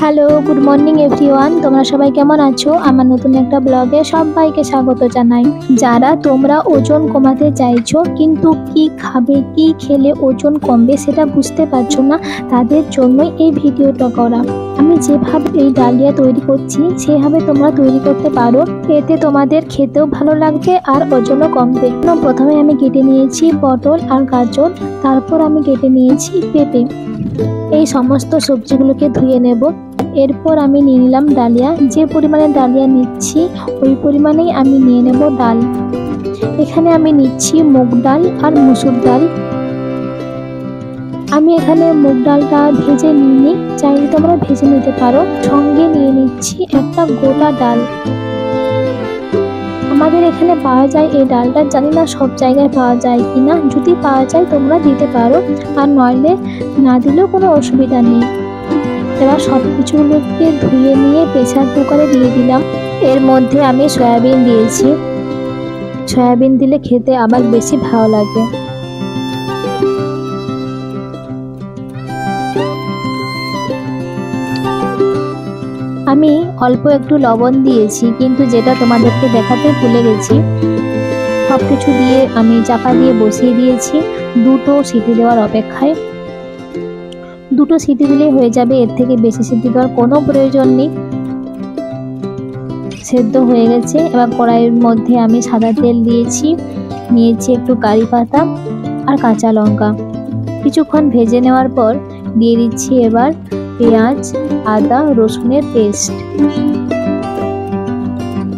Hello, good morning everyone. তোমরা সবাই কেমন আছো? আমার নতুন একটা ব্লগে সবাইকে স্বাগত জানাই। যারা তোমরা ওজন কমাতে চাইছো কিন্তু কি খাবে, কি খেলে ওজন কমবে সেটা বুঝতে পারছো না, তাদের জন্যই এই ভিডিওটা করা। আমি যেভাবে এই ডালিয়া তৈরি করছি সেভাবে তোমরা তৈরি করতে পারো, এতে তোমাদের খেতেও ভালো লাগবে আর ওজনও কমবে। প্রথমে আমি কেটে নিয়েছি পটল আর গাজর, তারপর আমি কেটে নিয়েছি পেঁপে। এই সমস্ত সবজিগুলোকে ধুয়ে নেব। এরপর আমি নিয়ে নিলাম ডালিয়া। যে পরিমাণে ডালিয়া নিচ্ছি ওই পরিমাণেই আমি নিয়ে নেব ডাল। এখানে আমি নিচ্ছি মুগ ডাল আর মসুর ডাল। আমি এখানে মুগ ডালটা ভেজে নিইনি, চাইলে তোমরা ভেজে নিতে পারো। সঙ্গে নিয়ে নিচ্ছি একটা গোটা ডাল। আমাদের এখানে পাওয়া যায় এই ডালটা, জানি না সব জায়গায় পাওয়া যায় কিনা। যদি পাওয়া যায় তোমরা দিতে পারো, আর নইলে না দিলেও কোনো অসুবিধা নেই। এবার সব কিছুগুলোকে ধুয়ে নিয়ে প্রেসার কুকারে দিয়ে দিলাম। এর মধ্যে আমি সয়াবিন দিয়েছি। সয়াবিন দিলে খেতে আবার বেশি ভালো লাগে। আমি অল্প একটু লবণ দিয়েছি, কিন্তু যেটা তোমাদেরকে দেখাতে ভুলে গেছি। সব কিছু দিয়ে আমি চাপা দিয়ে বসিয়ে দিয়েছি দুটো সিটি দেওয়ার অপেক্ষায়। দুটো সিটি দিলেই হয়ে যাবে, এর থেকে বেশি সিটি দেওয়ার কোনো প্রয়োজন নেই। সেদ্ধ হয়ে গেছে। এবার কড়াইয়ের মধ্যে আমি সাদা তেল দিয়েছি, নিয়েছি একটু কারি পাতা আর কাঁচা লঙ্কা। কিছুক্ষণ ভেজে নেওয়ার পর দিয়ে দিচ্ছি এবার পেঁয়াজ, আদা, রসুনের পেস্ট।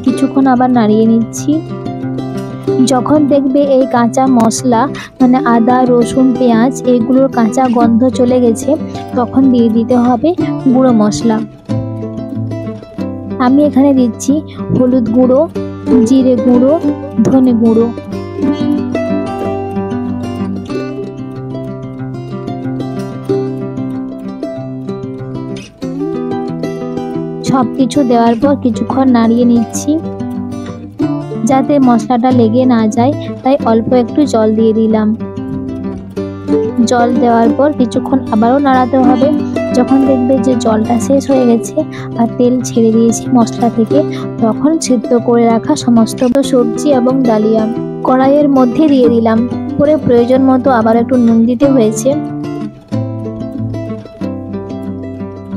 কিছুক্ষণ আবার নাড়িয়ে নিচ্ছি। যখন দেখবে এই কাঁচা মশলা মানে আদা, রসুন, পেঁয়াজ এগুলোর কাঁচা গন্ধ চলে গেছে, তখন দিয়ে দিতে হবে গুঁড়ো মশলা। আমি এখানে দিচ্ছি হলুদ গুঁড়ো, জিরে গুঁড়ো, ধনে গুঁড়ো। সব কিছু দেওয়ার পর কিছুক্ষণ নাড়িয়ে নিচ্ছি যাতে মশলাটা লেগে না যায়, তাই অল্প একটু জল দিয়ে দিলাম। জল দেওয়ার পর কিছুক্ষণ আবারও নাড়াতে হবে। যখন দেখবে যে জলটা শেষ হয়ে গেছে আর তেল ছেড়ে দিয়েছি মশলা থেকে, তখন সিদ্ধ করে রাখা সমস্ত সবজি এবং ডালিয়া কড়াইয়ের মধ্যে দিয়ে দিলাম। পরে প্রয়োজন মতো আবার একটু নুন দিতে হয়েছে।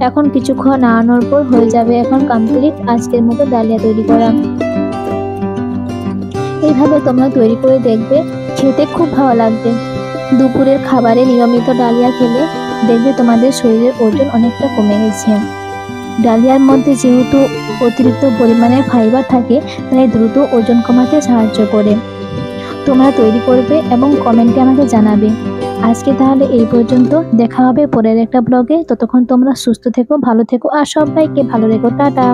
এখন কিছুক্ষণ নাড়ানোর পর হয়ে যাবে এখন কমপ্লিট আজকের মতো ডালিয়া তৈরি করা। এইভাবে তোমরা তৈরি করে দেখবে, খেতে খুব ভালো লাগবে। দুপুরের খাবারে নিয়মিত ডালিয়া খেলে দেখবে তোমাদের শরীরের ওজন অনেকটা কমে গেছে। ডালিয়ার মধ্যে যেহেতু অতিরিক্ত পরিমাণে ফাইবার থাকে, তাই দ্রুত ওজন কমাতে সাহায্য করে। তোমরা তৈরি করবে এবং কমেন্টে আমাকে জানাবে। আজকে তাহলে এই পর্যন্ত, দেখা হবে পরের একটা ব্লগে। ততক্ষণ তোমরা সুস্থ থেকো, ভালো থেকো আর সবাইকে ভালো রেখো। টাটা।